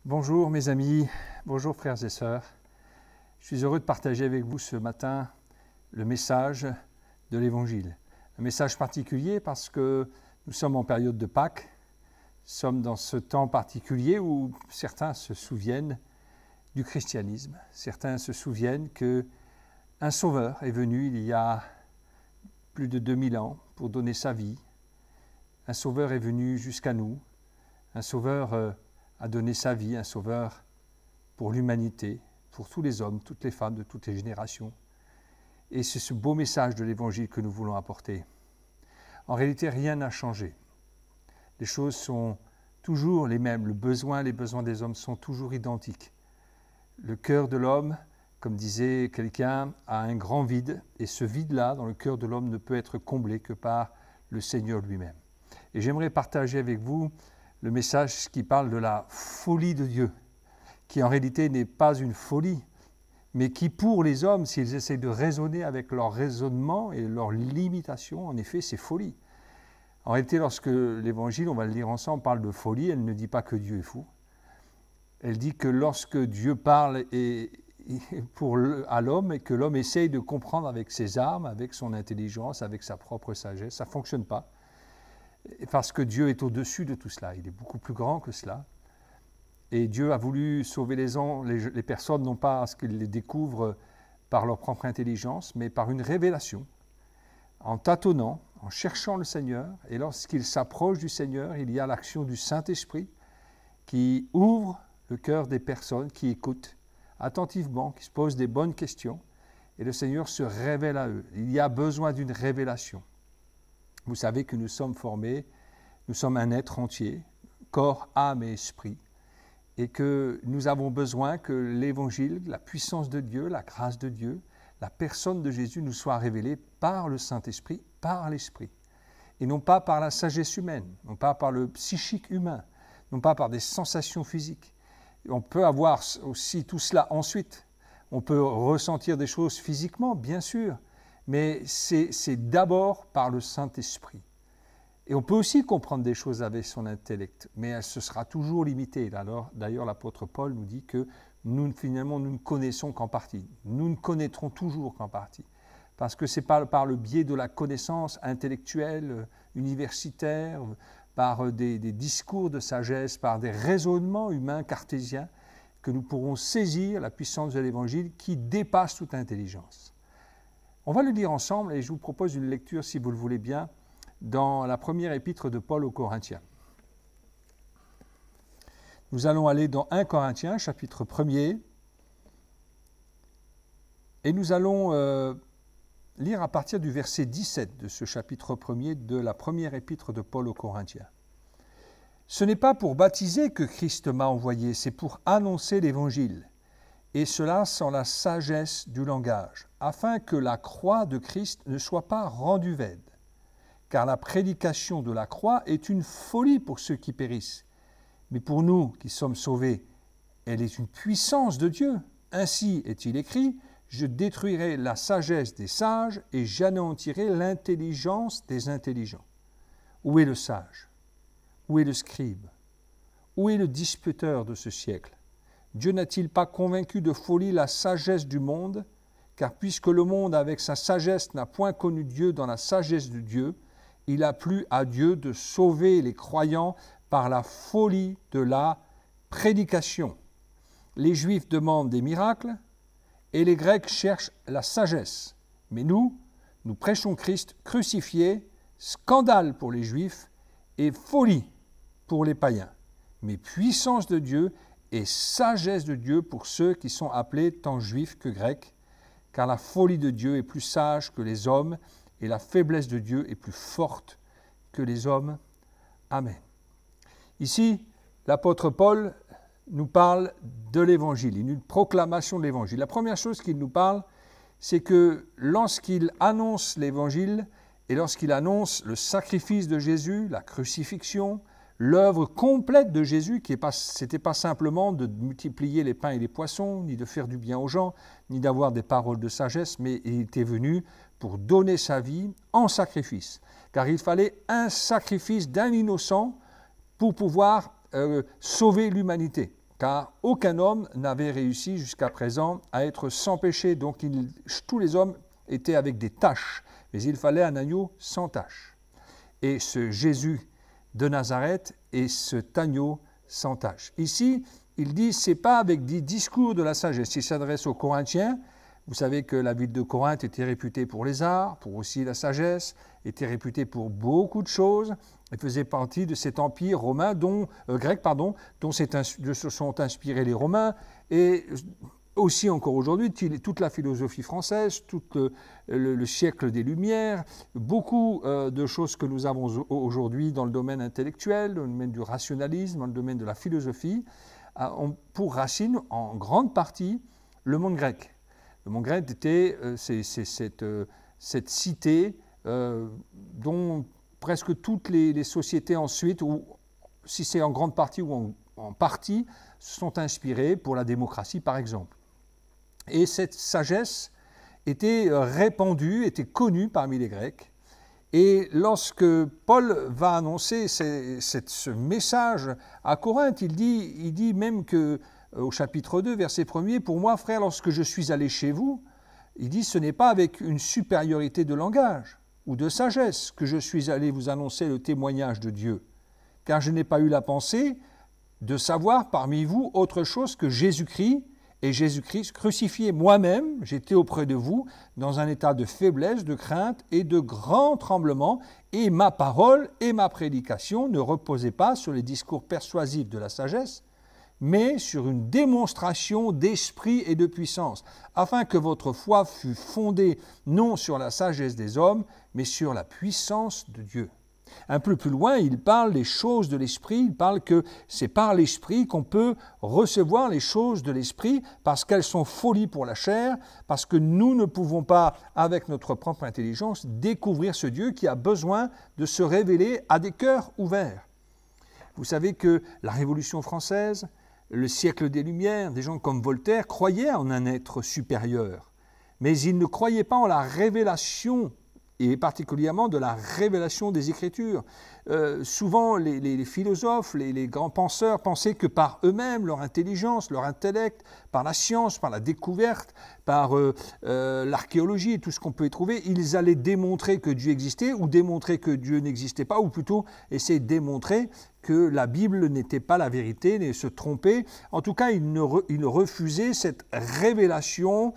Bonjour mes amis, bonjour frères et sœurs. Je suis heureux de partager avec vous ce matin le message de l'Évangile. Un message particulier parce que nous sommes en période de Pâques, nous sommes dans ce temps particulier où certains se souviennent du christianisme. Certains se souviennent qu'un sauveur est venu il y a plus de 2000 ans pour donner sa vie. Un sauveur est venu jusqu'à nous, un sauveur a donné sa vie, un sauveur pour l'humanité, pour tous les hommes, toutes les femmes de toutes les générations. Et c'est ce beau message de l'Évangile que nous voulons apporter. En réalité, rien n'a changé. Les choses sont toujours les mêmes. Les besoins des hommes sont toujours identiques. Le cœur de l'homme, comme disait quelqu'un, a un grand vide. Et ce vide-là, dans le cœur de l'homme, ne peut être comblé que par le Seigneur lui-même. Et j'aimerais partager avec vous le message qui parle de la folie de Dieu, qui en réalité n'est pas une folie, mais qui pour les hommes, s'ils essaient de raisonner avec leur raisonnement et leurs limitations, en effet, c'est folie. En réalité, lorsque l'Évangile, on va le lire ensemble, parle de folie, elle ne dit pas que Dieu est fou. Elle dit que lorsque Dieu parle à l'homme et que l'homme essaye de comprendre avec ses armes, avec son intelligence, avec sa propre sagesse, ça ne fonctionne pas. Parce que Dieu est au-dessus de tout cela, il est beaucoup plus grand que cela. Et Dieu a voulu sauver les personnes, non pas parce qu'ils les découvrent par leur propre intelligence, mais par une révélation, en tâtonnant, en cherchant le Seigneur. Et lorsqu'ils s'approchent du Seigneur, il y a l'action du Saint-Esprit qui ouvre le cœur des personnes qui écoutent attentivement, qui se posent des bonnes questions, et le Seigneur se révèle à eux. Il y a besoin d'une révélation. Vous savez que nous sommes formés, nous sommes un être entier, corps, âme et esprit, et que nous avons besoin que l'Évangile, la puissance de Dieu, la grâce de Dieu, la personne de Jésus nous soit révélée par le Saint-Esprit, par l'Esprit, et non pas par la sagesse humaine, non pas par le psychique humain, non pas par des sensations physiques. On peut avoir aussi tout cela ensuite, on peut ressentir des choses physiquement, bien sûr, mais c'est d'abord par le Saint-Esprit. Et on peut aussi comprendre des choses avec son intellect, mais ce sera toujours limité. D'ailleurs, l'apôtre Paul nous dit que nous ne connaissons qu'en partie. Nous ne connaîtrons toujours qu'en partie. Parce que ce n'est pas par le biais de la connaissance intellectuelle, universitaire, par des discours de sagesse, par des raisonnements humains cartésiens, que nous pourrons saisir la puissance de l'Évangile qui dépasse toute intelligence. On va le lire ensemble et je vous propose une lecture, si vous le voulez bien, dans la première épître de Paul aux Corinthiens. Nous allons aller dans 1 Corinthiens, chapitre 1er, et nous allons lire à partir du verset 17 de ce chapitre 1er de la première épître de Paul aux Corinthiens. « Ce n'est pas pour baptiser que Christ m'a envoyé, c'est pour annoncer l'Évangile. Et cela sans la sagesse du langage, afin que la croix de Christ ne soit pas rendue vaine. Car la prédication de la croix est une folie pour ceux qui périssent. Mais pour nous qui sommes sauvés, elle est une puissance de Dieu. Ainsi est-il écrit, « Je détruirai la sagesse des sages et j'anéantirai l'intelligence des intelligents. » Où est le sage? Où est le scribe? Où est le disputeur de ce siècle? Dieu n'a-t-il pas convaincu de folie la sagesse du monde? Car puisque le monde avec sa sagesse n'a point connu Dieu dans la sagesse de Dieu, il a plu à Dieu de sauver les croyants par la folie de la prédication. Les Juifs demandent des miracles et les Grecs cherchent la sagesse. Mais nous prêchons Christ crucifié, scandale pour les Juifs et folie pour les païens. Mais puissance de Dieu et sagesse de Dieu pour ceux qui sont appelés tant juifs que grecs, car la folie de Dieu est plus sage que les hommes, et la faiblesse de Dieu est plus forte que les hommes. Amen. Ici, l'apôtre Paul nous parle de l'Évangile, une proclamation de l'Évangile. La première chose qu'il nous parle, c'est que lorsqu'il annonce l'Évangile, et lorsqu'il annonce le sacrifice de Jésus, la crucifixion, l'œuvre complète de Jésus, ce n'était pas simplement de multiplier les pains et les poissons, ni de faire du bien aux gens, ni d'avoir des paroles de sagesse, mais il était venu pour donner sa vie en sacrifice. Car il fallait un sacrifice d'un innocent pour pouvoir sauver l'humanité. car aucun homme n'avait réussi jusqu'à présent à être sans péché. Donc tous les hommes étaient avec des taches, mais il fallait un agneau sans tache. Et ce Jésus de Nazareth est cet agneau sans tache. Ici, il dit, ce n'est pas avec des discours de la sagesse. Il s'adresse aux Corinthiens. Vous savez que la ville de Corinthe était réputée pour les arts, pour aussi la sagesse, était réputée pour beaucoup de choses. Elle faisait partie de cet empire romain grec, dont se sont inspirés les Romains. Et aussi encore aujourd'hui, toute la philosophie française, tout le siècle des Lumières, beaucoup de choses que nous avons aujourd'hui dans le domaine intellectuel, dans le domaine du rationalisme, dans le domaine de la philosophie, ont pour racine en grande partie le monde grec. Le monde grec était cette cité dont presque toutes les sociétés ensuite, ou si c'est en grande partie ou en partie, se sont inspirées pour la démocratie par exemple. Et cette sagesse était répandue, était connue parmi les Grecs. Et lorsque Paul va annoncer ce message à Corinthe, il dit même que au chapitre 2, verset 1er, « Pour moi, frère, lorsque je suis allé chez vous, il dit, ce n'est pas avec une supériorité de langage ou de sagesse que je suis allé vous annoncer le témoignage de Dieu, car je n'ai pas eu la pensée de savoir parmi vous autre chose que Jésus-Christ et Jésus-Christ crucifié. Moi-même, j'étais auprès de vous dans un état de faiblesse, de crainte et de grand tremblement, et ma parole et ma prédication ne reposaient pas sur les discours persuasifs de la sagesse, mais sur une démonstration d'esprit et de puissance, afin que votre foi fût fondée non sur la sagesse des hommes, mais sur la puissance de Dieu. » Un peu plus loin, il parle des choses de l'esprit, il parle que c'est par l'esprit qu'on peut recevoir les choses de l'esprit, parce qu'elles sont folies pour la chair, parce que nous ne pouvons pas, avec notre propre intelligence, découvrir ce Dieu qui a besoin de se révéler à des cœurs ouverts. Vous savez que la Révolution française, le siècle des Lumières, des gens comme Voltaire croyaient en un être supérieur, mais ils ne croyaient pas en la révélation, et particulièrement de la révélation des Écritures. Souvent, les philosophes, les grands penseurs pensaient que par eux-mêmes, leur intelligence, leur intellect, par la science, par la découverte, par l'archéologie et tout ce qu'on peut y trouver, ils allaient démontrer que Dieu existait ou démontrer que Dieu n'existait pas, ou plutôt essayer de démontrer que la Bible n'était pas la vérité, et se tromper. En tout cas, ils refusaient cette révélation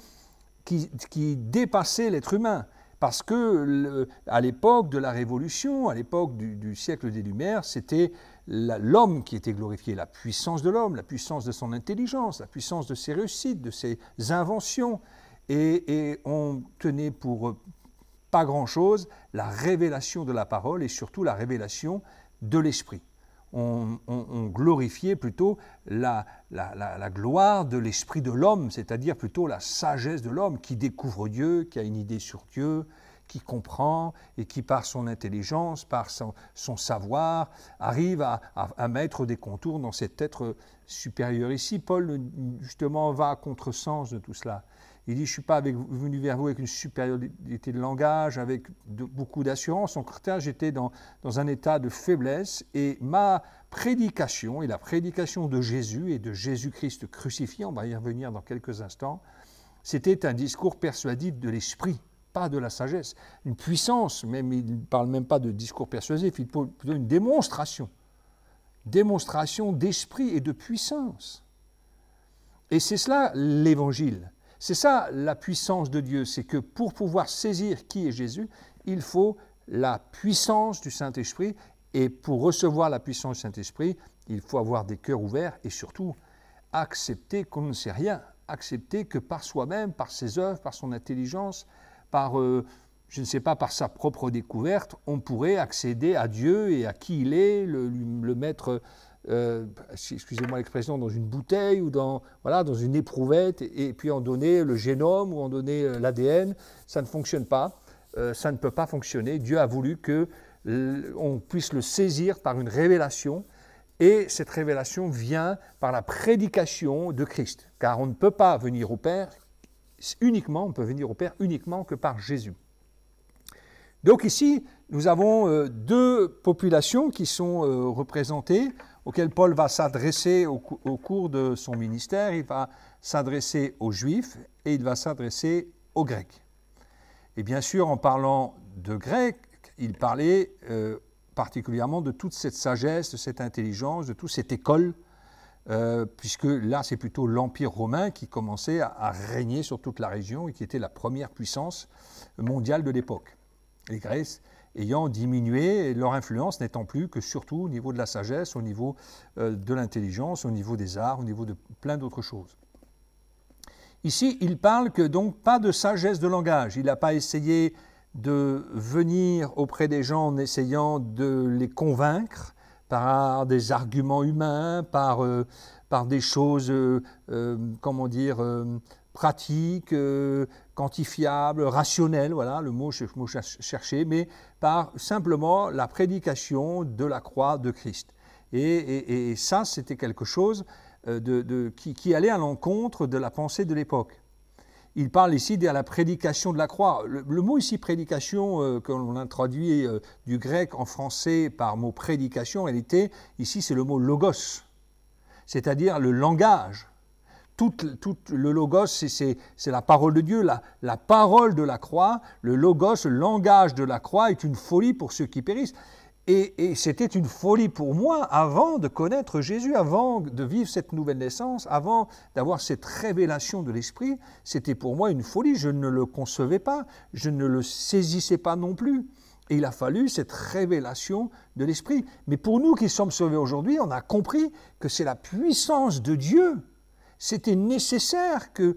qui dépassait l'être humain. Parce que à l'époque de la Révolution, à l'époque du siècle des Lumières, c'était l'homme qui était glorifié, la puissance de l'homme, la puissance de son intelligence, la puissance de ses réussites, de ses inventions. Et on tenait pour pas grand-chose la révélation de la parole et surtout la révélation de l'esprit. On glorifiait plutôt la gloire de l'esprit de l'homme, c'est-à-dire plutôt la sagesse de l'homme qui découvre Dieu, qui a une idée sur Dieu, qui comprend et qui par son intelligence, par son savoir, arrive à mettre des contours dans cet être supérieur. Ici, Paul justement va à contresens de tout cela. Il dit, je ne suis pas venu vers vous avec une supériorité de langage, avec beaucoup d'assurance. Au contraire, j'étais dans un état de faiblesse et ma prédication et la prédication de Jésus et de Jésus-Christ crucifié, on va y revenir dans quelques instants, c'était un discours persuasif de l'esprit, pas de la sagesse. Une puissance, même il ne parle même pas de discours persuasif, il parle plutôt d'une démonstration d'esprit et de puissance. Et c'est cela l'Évangile. C'est ça la puissance de Dieu, c'est que pour pouvoir saisir qui est Jésus, il faut la puissance du Saint-Esprit, et pour recevoir la puissance du Saint-Esprit, il faut avoir des cœurs ouverts et surtout accepter qu'on ne sait rien, accepter que par soi-même, par ses œuvres, par son intelligence, par, je ne sais pas, par sa propre découverte, on pourrait accéder à Dieu et à qui il est, le mettre... excusez-moi l'expression, dans une bouteille ou dans une éprouvette et puis en donner le génome ou en donner l'ADN, ça ne fonctionne pas, ça ne peut pas fonctionner. Dieu a voulu qu'on puisse le saisir par une révélation et cette révélation vient par la prédication de Christ, car on ne peut pas venir au Père uniquement que par Jésus. Donc ici, nous avons deux populations qui sont représentées. auquel Paul va s'adresser au cours de son ministère. Il va s'adresser aux Juifs et il va s'adresser aux Grecs. Et bien sûr, en parlant de Grecs, il parlait particulièrement de toute cette sagesse, de cette intelligence, de toute cette école, puisque là, c'est plutôt l'Empire romain qui commençait à régner sur toute la région et qui était la première puissance mondiale de l'époque. Les Grecs ayant diminué, leur influence n'étant plus que surtout au niveau de la sagesse, au niveau de l'intelligence, au niveau des arts, au niveau de plein d'autres choses. Ici, il parle que donc pas de sagesse de langage. Il n'a pas essayé de venir auprès des gens en essayant de les convaincre par des arguments humains, par des choses, comment dire, pratiques, quantifiables, rationnelles, voilà le mot cherché, mais par simplement la prédication de la croix de Christ. Et ça, c'était quelque chose qui allait à l'encontre de la pensée de l'époque. Il parle ici de la prédication de la croix. Le mot ici prédication, que l'on a traduit du grec en français par mot prédication, en réalité, ici c'est le mot logos, c'est-à-dire le langage. Tout le logos, c'est la parole de Dieu, la parole de la croix. Le logos, le langage de la croix est une folie pour ceux qui périssent. Et c'était une folie pour moi avant de connaître Jésus, avant de vivre cette nouvelle naissance, avant d'avoir cette révélation de l'Esprit. C'était pour moi une folie, je ne le concevais pas, je ne le saisissais pas non plus. Et il a fallu cette révélation de l'Esprit. Mais pour nous qui sommes sauvés aujourd'hui, on a compris que c'est la puissance de Dieu. C'était nécessaire que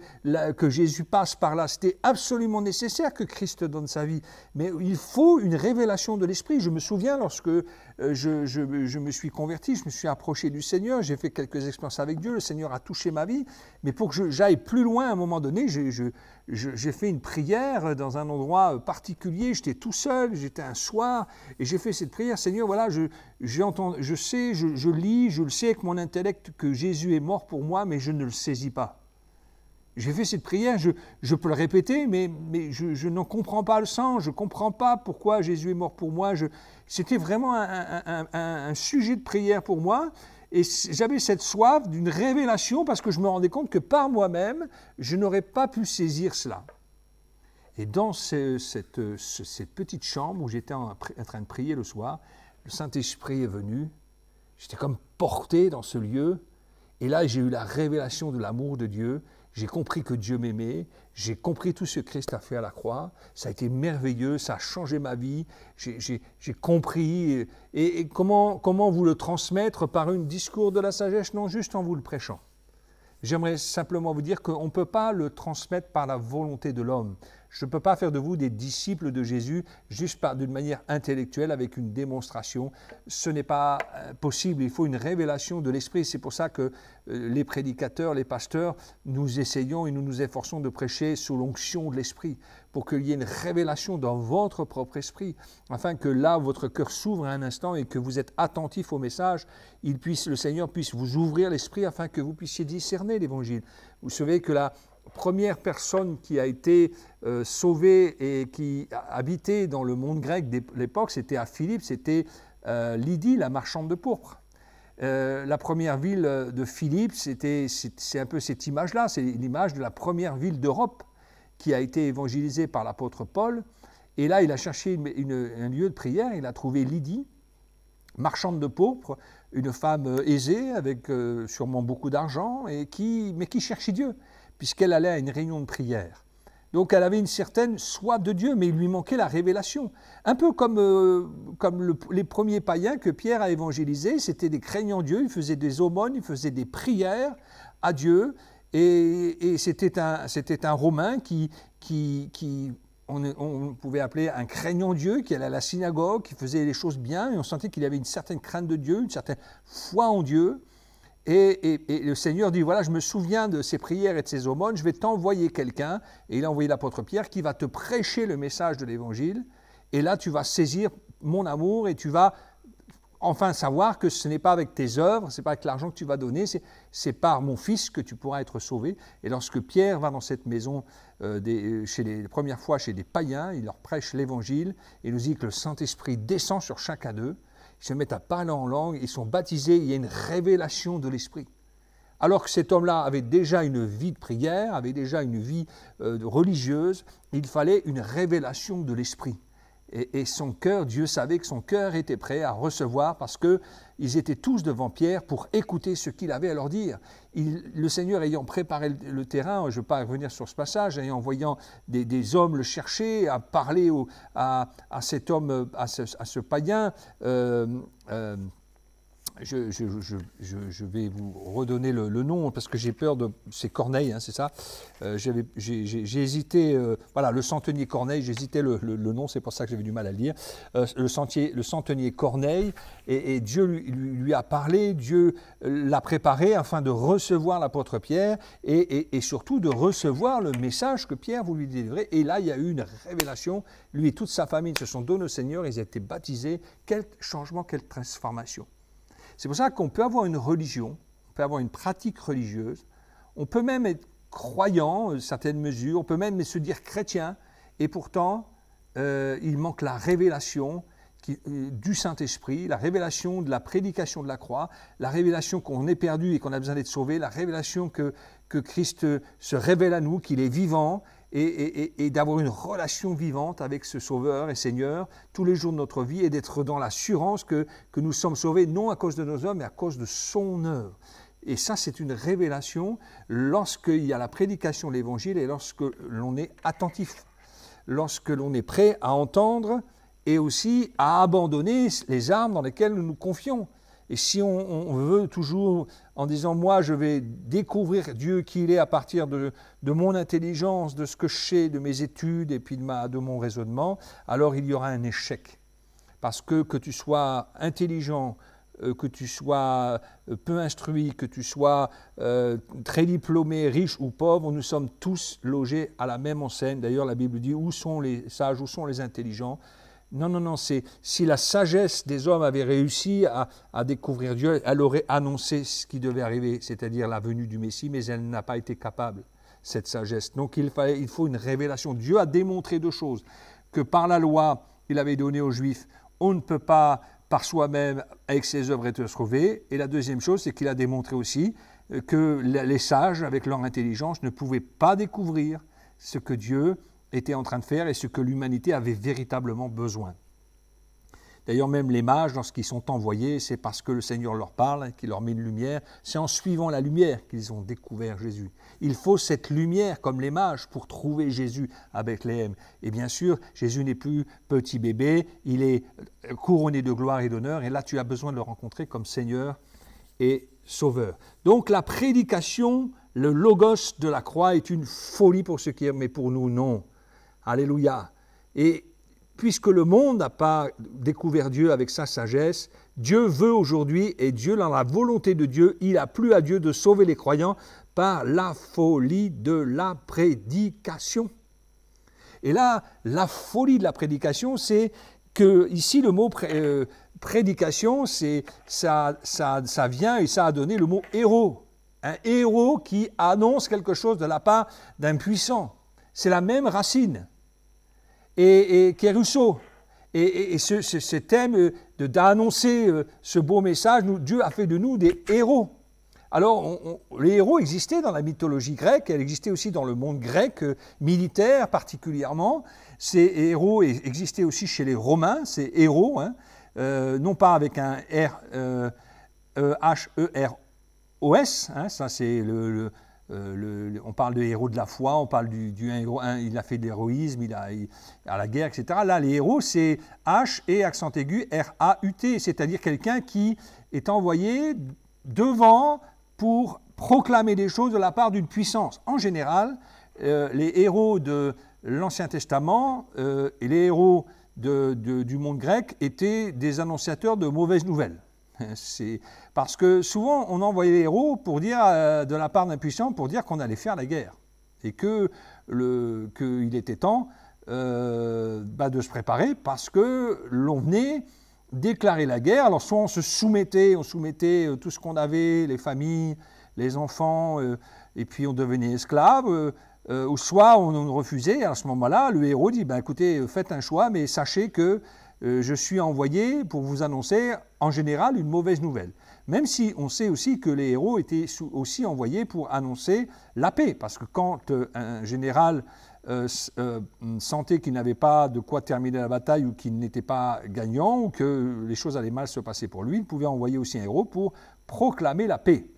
Jésus passe par là, c'était absolument nécessaire que Christ donne sa vie. Mais il faut une révélation de l'Esprit. Je me souviens lorsque je me suis converti, je me suis approché du Seigneur, j'ai fait quelques expériences avec Dieu, le Seigneur a touché ma vie, mais pour que j'aille plus loin à un moment donné, j'ai fait une prière dans un endroit particulier, j'étais tout seul, j'étais un soir, et j'ai fait cette prière, Seigneur, voilà, je lis, je le sais avec mon intellect que Jésus est mort pour moi, mais je ne le saisis pas. J'ai fait cette prière, je peux le répéter, mais je n'en comprends pas le sens, je ne comprends pas pourquoi Jésus est mort pour moi. C'était vraiment un sujet de prière pour moi, et j'avais cette soif d'une révélation parce que je me rendais compte que par moi-même, je n'aurais pas pu saisir cela. Et dans cette petite chambre où j'étais en train de prier le soir, le Saint-Esprit est venu, j'étais comme porté dans ce lieu, et là j'ai eu la révélation de l'amour de Dieu. J'ai compris que Dieu m'aimait, j'ai compris tout ce que Christ a fait à la croix, ça a été merveilleux, ça a changé ma vie, j'ai compris, et comment vous le transmettre par un discours de la sagesse, non juste en vous le prêchant. J'aimerais simplement vous dire qu'on ne peut pas le transmettre par la volonté de l'homme. Je ne peux pas faire de vous des disciples de Jésus juste d'une manière intellectuelle avec une démonstration. Ce n'est pas possible, il faut une révélation de l'Esprit. C'est pour ça que les prédicateurs, les pasteurs, nous essayons et nous nous efforçons de prêcher sous l'onction de l'Esprit pour qu'il y ait une révélation dans votre propre esprit, afin que là, votre cœur s'ouvre un instant et que vous êtes attentif au message, le Seigneur puisse vous ouvrir l'esprit afin que vous puissiez discerner l'Évangile. Vous savez que la première personne qui a été sauvée et qui habitait dans le monde grec de l'époque, c'était à Philippe, c'était Lydie, la marchande de pourpre. La première ville de Philippe, c'est un peu cette image-là, c'est l'image de la première ville d'Europe qui a été évangélisée par l'apôtre Paul. Et là, il a cherché un lieu de prière, il a trouvé Lydie, marchande de pourpre, une femme aisée, avec sûrement beaucoup d'argent, mais qui cherchait Dieu, puisqu'elle allait à une réunion de prière. Donc elle avait une certaine soif de Dieu, mais il lui manquait la révélation. Un peu comme les premiers païens que Pierre a évangélisés, c'était des craignants Dieu, ils faisaient des aumônes, ils faisaient des prières à Dieu, et c'était un Romain on pouvait appeler un craignant Dieu, qui allait à la synagogue, qui faisait les choses bien, et on sentait qu'il avait une certaine crainte de Dieu, une certaine foi en Dieu. Et le Seigneur dit, voilà, je me souviens de ces prières et de ces aumônes, je vais t'envoyer quelqu'un, et il a envoyé l'apôtre Pierre, qui va te prêcher le message de l'Évangile, et là tu vas saisir mon amour, et tu vas enfin savoir que ce n'est pas avec tes œuvres, ce n'est pas avec l'argent que tu vas donner, c'est par mon Fils que tu pourras être sauvé. Et lorsque Pierre va dans cette maison, les premières fois chez des païens, il leur prêche l'Évangile, et il nous dit que le Saint-Esprit descend sur chacun d'eux. ils se mettent à parler en langue, ils sont baptisés, il y a une révélation de l'Esprit. Alors que cet homme-là avait déjà une vie de prière, avait déjà une vie religieuse, il fallait une révélation de l'Esprit. Et son cœur, Dieu savait que son cœur était prêt à recevoir parce qu'ils étaient tous devant Pierre pour écouter ce qu'il avait à leur dire. Le Seigneur ayant préparé le terrain, je ne vais pas revenir sur ce passage, en envoyant des hommes le chercher, à parler à cet homme, à ce païen, je vais vous redonner le nom parce que j'ai peur de... C'est Corneille, hein, c'est ça. J'ai hésité, voilà, le centenier Corneille, j'hésitais le nom, c'est pour ça que j'avais du mal à le dire. Le centenier Corneille, et Dieu lui a parlé, Dieu l'a préparé afin de recevoir l'apôtre Pierre et surtout de recevoir le message que Pierre voulait lui délivrer. Et là, il y a eu une révélation. Lui et toute sa famille se sont donnés au Seigneur, ils ont été baptisés. Quel changement, quelle transformation. C'est pour ça qu'on peut avoir une religion, on peut avoir une pratique religieuse, on peut même être croyant, certaines mesures, on peut même se dire chrétien, et pourtant, il manque la révélation du Saint-Esprit, la révélation de la prédication de la croix, la révélation qu'on est perdu et qu'on a besoin d'être sauvé, la révélation que Christ se révèle à nous, qu'il est vivant, et d'avoir une relation vivante avec ce Sauveur et Seigneur tous les jours de notre vie et d'être dans l'assurance que nous sommes sauvés non à cause de nos œuvres mais à cause de son œuvre. Et ça, c'est une révélation lorsqu'il y a la prédication de l'Évangile et lorsque l'on est attentif, lorsque l'on est prêt à entendre et aussi à abandonner les armes dans lesquelles nous nous confions. Et si on veut toujours, en disant « moi je vais découvrir Dieu qui il est à partir de mon intelligence, de ce que je sais, de mes études et puis de mon raisonnement », alors il y aura un échec. Parce que tu sois intelligent, que tu sois peu instruit, que tu sois très diplômé, riche ou pauvre, nous sommes tous logés à la même enseigne. D'ailleurs la Bible dit « où sont les sages, où sont les intelligents ?» Non, c'est si la sagesse des hommes avait réussi à découvrir Dieu, elle aurait annoncé ce qui devait arriver, c'est-à-dire la venue du Messie, mais elle n'a pas été capable, cette sagesse. Donc il faut une révélation. Dieu a démontré deux choses, que par la loi qu'il avait donnée aux Juifs, on ne peut pas par soi-même, avec ses œuvres, être sauvé. Et la deuxième chose, c'est qu'il a démontré aussi que les sages, avec leur intelligence, ne pouvaient pas découvrir ce que Dieu était en train de faire et ce que l'humanité avait véritablement besoin. D'ailleurs, même les mages, lorsqu'ils sont envoyés, c'est parce que le Seigneur leur parle, qu'il leur met une lumière. C'est en suivant la lumière qu'ils ont découvert Jésus. Il faut cette lumière, comme les mages, pour trouver Jésus à Bethléem. Et bien sûr, Jésus n'est plus petit bébé, il est couronné de gloire et d'honneur. Et là, tu as besoin de le rencontrer comme Seigneur et Sauveur. Donc, la prédication, le logos de la croix est une folie pour ceux qui aiment, mais pour nous, non. Alléluia. Et puisque le monde n'a pas découvert Dieu avec sa sagesse, Dieu veut aujourd'hui, et Dieu, dans la volonté de Dieu, il a plu à Dieu de sauver les croyants par la folie de la prédication. Et là, la folie de la prédication, c'est que ici le mot prédication, ça vient et ça a donné le mot héros. Un héros qui annonce quelque chose de la part d'un puissant. C'est la même racine. Et Rousseau. Et ce thème d'annoncer ce beau message, Dieu a fait de nous des héros. Alors, les héros existaient dans la mythologie grecque, elle existait aussi dans le monde grec, militaire particulièrement. Ces héros existaient aussi chez les Romains, ces héros, hein, non pas avec un H-E-R-O-S, hein, ça c'est on parle de héros de la foi, on parle du héros, il a fait de l'héroïsme, à la guerre, etc. Là, les héros, c'est H et accent aigu, R-A-U-T, c'est-à-dire quelqu'un qui est envoyé devant pour proclamer des choses de la part d'une puissance. En général, les héros de l'Ancien Testament et les héros du monde grec étaient des annonciateurs de mauvaises nouvelles. C'est parce que souvent on envoyait les héros pour dire, de la part d'un puissant, pour dire qu'on allait faire la guerre et qu'il était temps de se préparer parce que l'on venait déclarer la guerre. Alors soit on soumettait tout ce qu'on avait, les familles, les enfants, et puis on devenait esclave, ou soit on refusait. À ce moment-là, le héros dit, écoutez, faites un choix, mais sachez que je suis envoyé pour vous annoncer en général une mauvaise nouvelle. Même si on sait aussi que les héros étaient aussi envoyés pour annoncer la paix, parce que quand un général sentait qu'il n'avait pas de quoi terminer la bataille ou qu'il n'était pas gagnant ou que les choses allaient mal se passer pour lui, il pouvait envoyer aussi un héros pour proclamer la paix.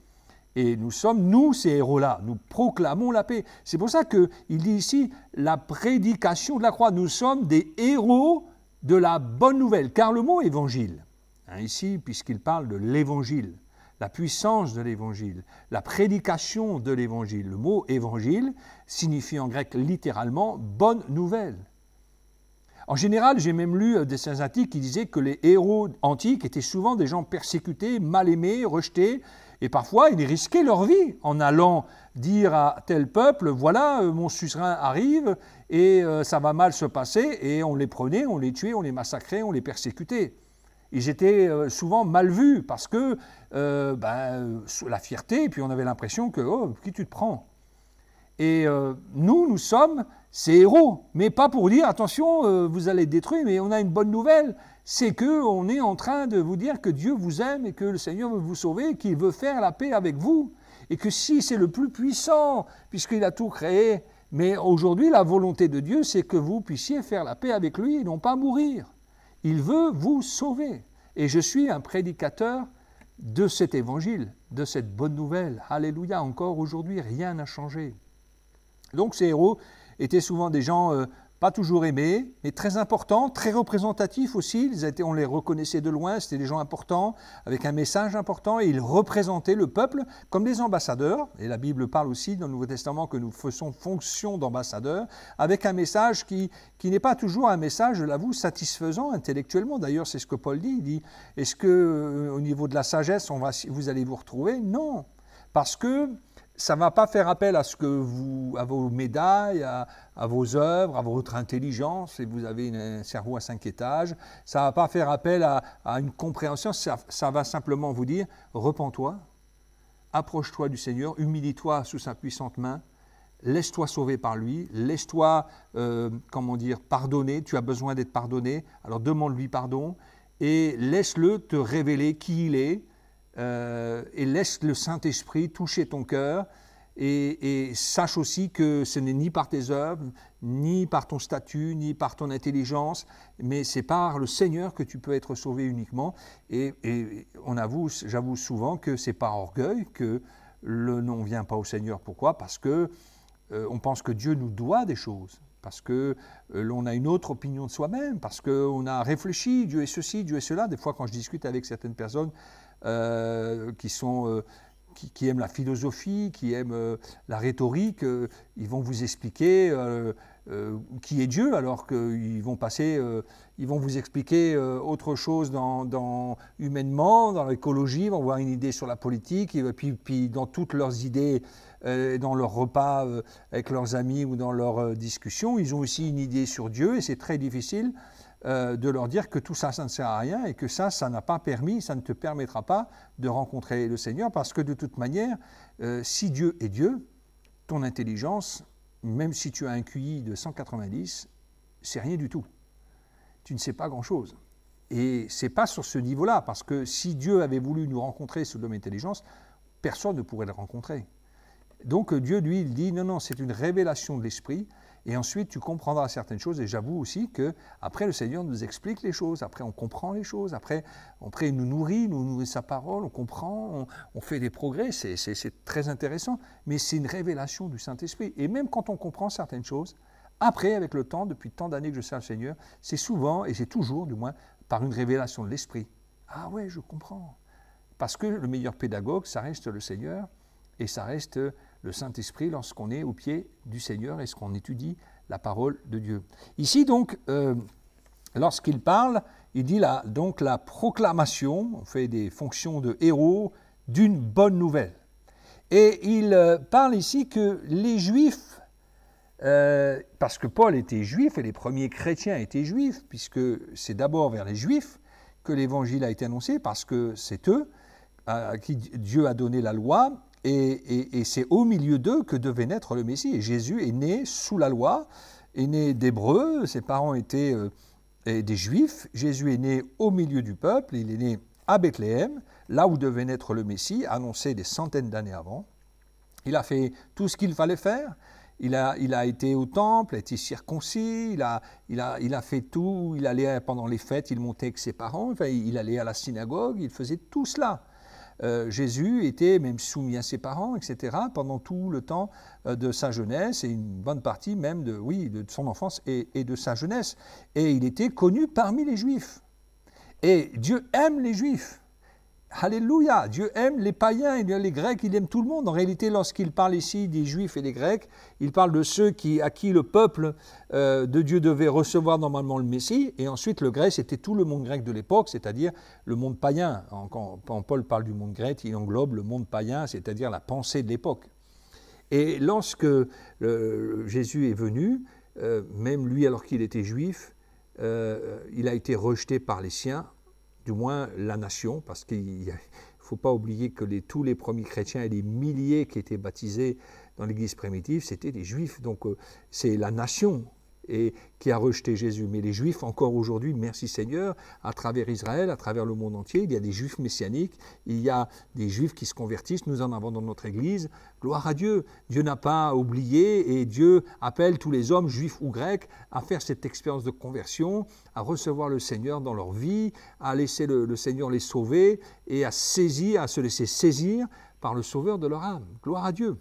Et nous sommes, nous, ces héros-là, nous proclamons la paix. C'est pour ça qu'il dit ici la prédication de la croix. Nous sommes des héros de la bonne nouvelle, car le mot évangile, ici, puisqu'il parle de l'évangile, la puissance de l'évangile, la prédication de l'évangile. Le mot évangile signifie en grec littéralement bonne nouvelle. En général, j'ai même lu des saints antiques qui disaient que les héros antiques étaient souvent des gens persécutés, mal aimés, rejetés, et parfois ils risquaient leur vie en allant dire à tel peuple, voilà, mon suzerain arrive et ça va mal se passer, et on les prenait, on les tuait, on les massacrait, on les persécutait. Ils étaient souvent mal vus parce que la fierté, et puis on avait l'impression que, oh, qui tu te prends? Et nous sommes ces héros, mais pas pour dire, attention, vous allez être détruits, mais on a une bonne nouvelle, c'est qu'on est en train de vous dire que Dieu vous aime et que le Seigneur veut vous sauver, qu'il veut faire la paix avec vous, et que si c'est le plus puissant, puisqu'il a tout créé, mais aujourd'hui la volonté de Dieu, c'est que vous puissiez faire la paix avec lui et non pas mourir. Il veut vous sauver. Et je suis un prédicateur de cet évangile, de cette bonne nouvelle. Alléluia, encore aujourd'hui, rien n'a changé. Donc ces héros étaient souvent des gens pas toujours aimés, mais très importants, très représentatifs aussi. On les reconnaissait de loin, c'était des gens importants, avec un message important, et ils représentaient le peuple comme des ambassadeurs. Et la Bible parle aussi dans le Nouveau Testament que nous faisons fonction d'ambassadeurs, avec un message qui n'est pas toujours un message, je l'avoue, satisfaisant intellectuellement. D'ailleurs, c'est ce que Paul dit. Il dit, est-ce qu'au niveau de la sagesse, vous allez vous retrouver? Non, parce que ça ne va pas faire appel à vos médailles, à vos œuvres, à votre intelligence, et vous avez un cerveau à 5 étages. Ça ne va pas faire appel à une compréhension, ça va simplement vous dire, repens-toi, approche-toi du Seigneur, humilie-toi sous sa puissante main, laisse-toi sauver par lui, laisse-toi, pardonner, tu as besoin d'être pardonné, alors demande-lui pardon, et laisse-le te révéler qui il est, et laisse le Saint-Esprit toucher ton cœur et sache aussi que ce n'est ni par tes œuvres, ni par ton statut, ni par ton intelligence, mais c'est par le Seigneur que tu peux être sauvé uniquement. Et j'avoue souvent que c'est par orgueil que le non ne vient pas au Seigneur. Pourquoi? Parce que on pense que Dieu nous doit des choses, parce que l'on a une autre opinion de soi-même, parce qu'on a réfléchi, Dieu est ceci, Dieu est cela. Des fois, quand je discute avec certaines personnes qui aiment la philosophie, qui aiment la rhétorique, ils vont vous expliquer qui est Dieu, alors qu'ils vont vous expliquer autre chose humainement, dans l'écologie, ils vont avoir une idée sur la politique, et puis dans toutes leurs idées, dans leurs repas avec leurs amis ou dans leurs discussions, ils ont aussi une idée sur Dieu, et c'est très difficile de leur dire que tout ça, ça ne sert à rien et que ça n'a pas permis, ça ne te permettra pas de rencontrer le Seigneur, parce que de toute manière, si Dieu est Dieu, ton intelligence, même si tu as un QI de 190, c'est rien du tout. Tu ne sais pas grand-chose. Et ce n'est pas sur ce niveau-là, parce que si Dieu avait voulu nous rencontrer sous le domaine de l'intelligence, personne ne pourrait le rencontrer. Donc Dieu, lui, il dit, non, c'est une révélation de l'Esprit, et ensuite tu comprendras certaines choses, et j'avoue aussi qu'après le Seigneur nous explique les choses, après on comprend les choses, après il nous nourrit sa parole, on comprend, on fait des progrès, c'est très intéressant, mais c'est une révélation du Saint-Esprit. Et même quand on comprend certaines choses, après, avec le temps, depuis tant d'années que je sers le Seigneur, c'est souvent, et c'est toujours du moins, par une révélation de l'Esprit. Ah ouais, je comprends. Parce que le meilleur pédagogue, ça reste le Seigneur, et ça reste le Saint-Esprit lorsqu'on est au pied du Seigneur et qu'on étudie la parole de Dieu. Ici donc, lorsqu'il parle, il dit donc la proclamation, on fait des fonctions de héros, d'une bonne nouvelle. Et il parle ici que les Juifs, parce que Paul était juif et les premiers chrétiens étaient juifs, puisque c'est d'abord vers les Juifs que l'Évangile a été annoncé, parce que c'est eux à qui Dieu a donné la loi, et c'est au milieu d'eux que devait naître le Messie. Et Jésus est né sous la loi, est né d'Hébreux, ses parents étaient des Juifs. Jésus est né au milieu du peuple, il est né à Bethléem, là où devait naître le Messie, annoncé des centaines d'années avant. Il a fait tout ce qu'il fallait faire. Il a été au temple, a été circoncis, il a fait tout. Il allait pendant les fêtes, il montait avec ses parents, enfin, il allait à la synagogue, il faisait tout cela. Jésus était même soumis à ses parents, etc., pendant tout le temps de sa jeunesse et une bonne partie même de son enfance et de sa jeunesse. Et il était connu parmi les Juifs. Et Dieu aime les Juifs. Alléluia, Dieu aime les païens, les Grecs, il aime tout le monde. En réalité, lorsqu'il parle ici des Juifs et des Grecs, il parle de ceux à qui le peuple de Dieu devait recevoir normalement le Messie. Et ensuite, le grec, c'était tout le monde grec de l'époque, c'est-à-dire le monde païen. Quand Paul parle du monde grec, il englobe le monde païen, c'est-à-dire la pensée de l'époque. Et lorsque Jésus est venu, même lui alors qu'il était juif, il a été rejeté par les siens, du moins la nation, parce qu'il ne faut pas oublier que tous les premiers chrétiens et les milliers qui étaient baptisés dans l'Église primitive, c'était des Juifs. Donc c'est la nation qui a rejeté Jésus. Mais les Juifs, encore aujourd'hui, merci Seigneur, à travers Israël, à travers le monde entier, il y a des Juifs messianiques, il y a des Juifs qui se convertissent, nous en avons dans notre Église. Gloire à Dieu. Dieu n'a pas oublié et Dieu appelle tous les hommes, juifs ou grecs, à faire cette expérience de conversion, à recevoir le Seigneur dans leur vie, à laisser le Seigneur les sauver et à se laisser saisir par le Sauveur de leur âme. Gloire à Dieu.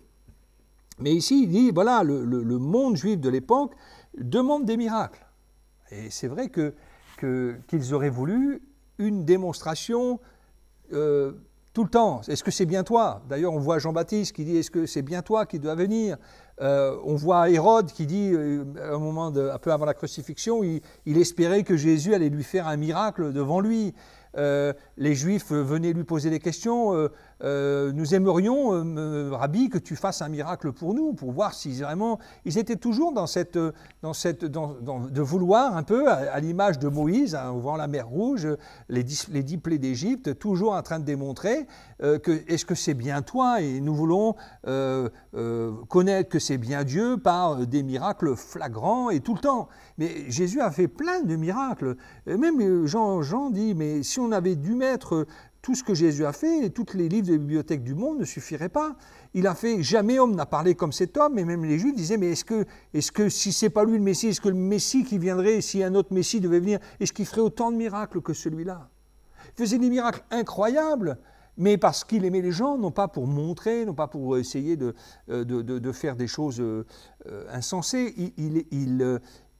Mais ici, il dit, voilà, le monde juif de l'époque demande des miracles. Et c'est vrai qu'ils auraient voulu une démonstration tout le temps. Est-ce que c'est bien toi? D'ailleurs, on voit Jean-Baptiste qui dit, est-ce que c'est bien toi qui dois venir? On voit Hérode qui dit, à un moment un peu avant la crucifixion, il espérait que Jésus allait lui faire un miracle devant lui. Les Juifs venaient lui poser des questions. Nous aimerions, Rabbi, que tu fasses un miracle pour nous, pour voir si vraiment... Ils étaient toujours de vouloir un peu, à l'image de Moïse, en voyant la mer Rouge, les 10 plaies d'Égypte, toujours en train de démontrer est-ce que c'est bien toi? Et nous voulons connaître que c'est bien Dieu par des miracles flagrants et tout le temps. Mais Jésus a fait plein de miracles. Et même Jean dit, mais si on avait dû mettre tout ce que Jésus a fait, et tous les livres de la bibliothèque du monde ne suffiraient pas. Il a fait, jamais homme n'a parlé comme cet homme, et même les Juifs disaient, mais est-ce que si ce n'est pas lui le Messie, est-ce que le Messie qui viendrait, si un autre Messie devait venir, est-ce qu'il ferait autant de miracles que celui-là? Il faisait des miracles incroyables, mais parce qu'il aimait les gens, non pas pour montrer, non pas pour essayer de faire des choses insensées.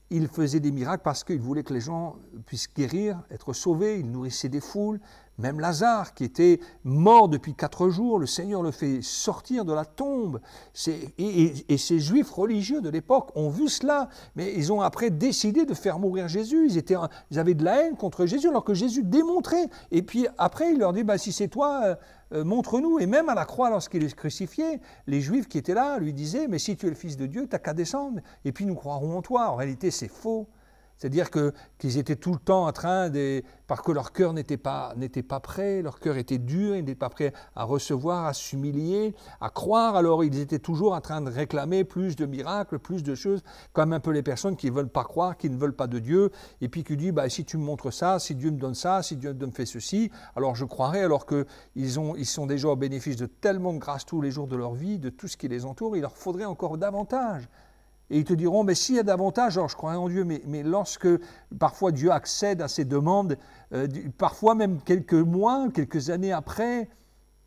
Il faisait des miracles parce qu'il voulait que les gens puissent guérir, être sauvés. Il nourrissait des foules. Même Lazare, qui était mort depuis 4 jours, le Seigneur le fait sortir de la tombe. Et ces Juifs religieux de l'époque ont vu cela, mais ils ont après décidé de faire mourir Jésus. Ils avaient de la haine contre Jésus, alors que Jésus démontrait. Et puis après, il leur dit, si c'est toi, montre-nous. Et même à la croix, lorsqu'il est crucifié, les Juifs qui étaient là lui disaient, mais si tu es le Fils de Dieu, tu n'as qu'à descendre, et puis nous croirons en toi. En réalité, c'est faux. C'est-à-dire qu'ils étaient tout le temps en train parce que leur cœur n'était pas prêt, leur cœur était dur, ils n'étaient pas prêts à recevoir, à s'humilier, à croire. Alors ils étaient toujours en train de réclamer plus de miracles, plus de choses, comme un peu les personnes qui ne veulent pas croire, qui ne veulent pas de Dieu, et puis qui disent, si tu me montres ça, si Dieu me donne ça, si Dieu me fait ceci, alors je croirai, alors qu'ils sont déjà au bénéfice de tellement de grâce tous les jours de leur vie, de tout ce qui les entoure, il leur faudrait encore davantage. Et ils te diront, mais s'il y a davantage, alors je croirais en Dieu, mais lorsque parfois Dieu accède à ces demandes, parfois même quelques mois, quelques années après,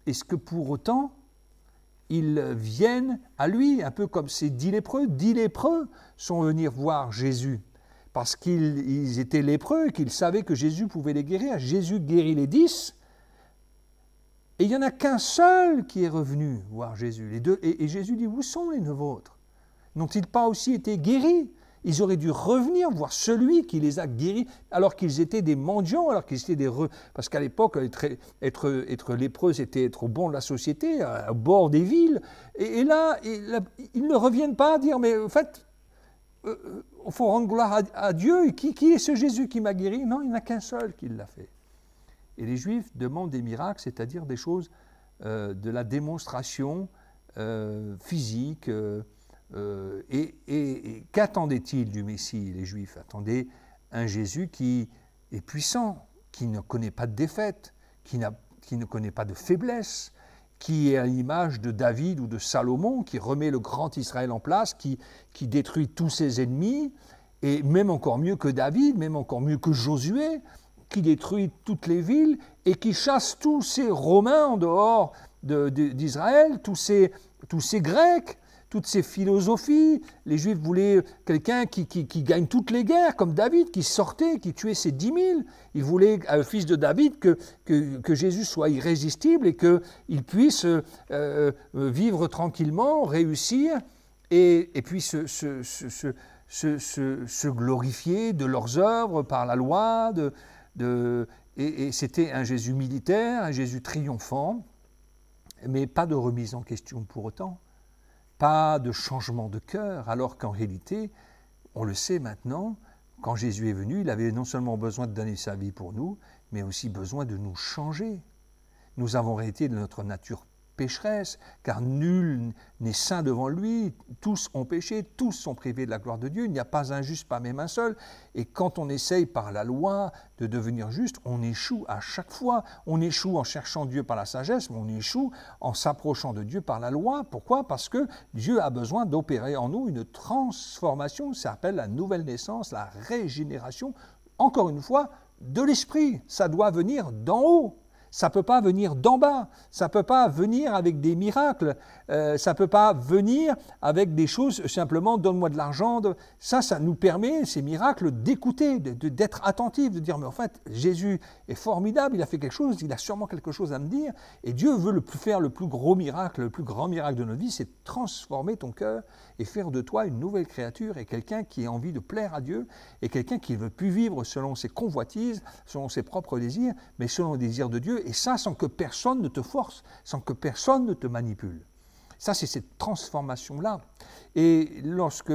est-ce que pour autant, ils viennent à lui, un peu comme ces 10 lépreux? 10 lépreux sont venus voir Jésus, parce qu'ils étaient lépreux et qu'ils savaient que Jésus pouvait les guérir. Jésus guérit les 10, et il n'y en a qu'un seul qui est revenu voir Jésus. Les deux, et Jésus dit, où sont les 9 autres? N'ont-ils pas aussi été guéris? Ils auraient dû revenir voir celui qui les a guéris, alors qu'ils étaient des mendiants, alors qu'ils étaient parce qu'à l'époque, être lépreux, c'était être au bord de la société, au bord des villes. Et là, ils ne reviennent pas à dire, mais en fait, il faut rendre gloire à Dieu. Et qui est ce Jésus qui m'a guéri? Non, il n'y en a qu'un seul qui l'a fait. Et les Juifs demandent des miracles, c'est-à-dire des choses de la démonstration physique. Et qu'attendaient-ils du Messie, les Juifs? Attendaient un Jésus qui est puissant, qui ne connaît pas de défaite, qui ne connaît pas de faiblesse, qui est à l'image de David ou de Salomon, qui remet le grand Israël en place, qui détruit tous ses ennemis, et même encore mieux que David, même encore mieux que Josué, qui détruit toutes les villes et qui chasse tous ces Romains en dehors d'Israël, tous ces Grecs, toutes ces philosophies. Les Juifs voulaient quelqu'un qui gagne toutes les guerres, comme David, qui sortait, qui tuait ses 10 000. Ils voulaient, fils de David, que Jésus soit irrésistible et qu'il puisse vivre tranquillement, réussir, et puis se glorifier de leurs œuvres par la loi. Et c'était un Jésus militaire, un Jésus triomphant, mais pas de remise en question pour autant. Pas de changement de cœur, alors qu'en réalité, on le sait maintenant, quand Jésus est venu, il avait non seulement besoin de donner sa vie pour nous, mais aussi besoin de nous changer. Nous avons hérité de notre nature pécheresse, car nul n'est saint devant lui, tous ont péché, tous sont privés de la gloire de Dieu, il n'y a pas un juste, pas même un seul, et quand on essaye par la loi de devenir juste, on échoue à chaque fois, on échoue en cherchant Dieu par la sagesse, mais on échoue en s'approchant de Dieu par la loi. Pourquoi? Parce que Dieu a besoin d'opérer en nous une transformation, ça s'appelle la nouvelle naissance, la régénération, encore une fois, de l'esprit, ça doit venir d'en haut. Ça ne peut pas venir d'en bas, ça ne peut pas venir avec des miracles, ça ne peut pas venir avec des choses simplement « donne-moi de l'argent ». Ça nous permet, ces miracles, d'écouter, d'être attentifs, de dire « mais en fait, Jésus est formidable, il a fait quelque chose, il a sûrement quelque chose à me dire ». Et Dieu veut faire le plus gros miracle, le plus grand miracle de notre vie, c'est transformer ton cœur et faire de toi une nouvelle créature et quelqu'un qui a envie de plaire à Dieu et quelqu'un qui ne veut plus vivre selon ses convoitises, selon ses propres désirs, mais selon les désirs de Dieu. Et ça, sans que personne ne te force, sans que personne ne te manipule. Ça, c'est cette transformation-là. Et lorsque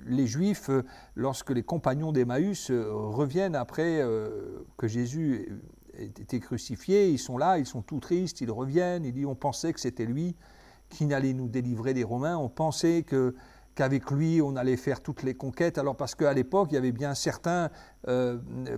les Juifs, lorsque les compagnons d'Emmaüs reviennent après que Jésus ait été crucifié, ils sont là, ils sont tout tristes, ils reviennent, ils disent « on pensait que c'était lui qui allait nous délivrer des Romains, on pensait qu'avec lui, on allait faire toutes les conquêtes. » Alors parce qu'à l'époque, il y avait bien certains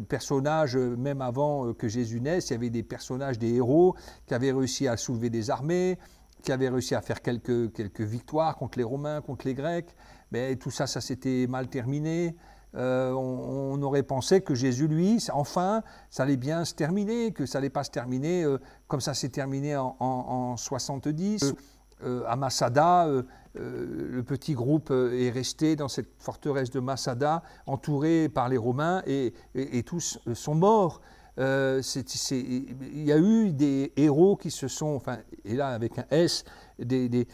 personnages, même avant que Jésus naisse, il y avait des personnages, des héros, qui avaient réussi à soulever des armées, qui avaient réussi à faire quelques victoires contre les Romains, contre les Grecs. Mais tout ça, ça s'était mal terminé. On aurait pensé que Jésus, lui, enfin, ça allait bien se terminer, que ça n'allait pas se terminer comme ça s'est terminé en 70. À Masada, le petit groupe est resté dans cette forteresse de Masada, entouré par les Romains, et tous sont morts. Il y a eu des héros qui se sont, enfin, et là avec un S, des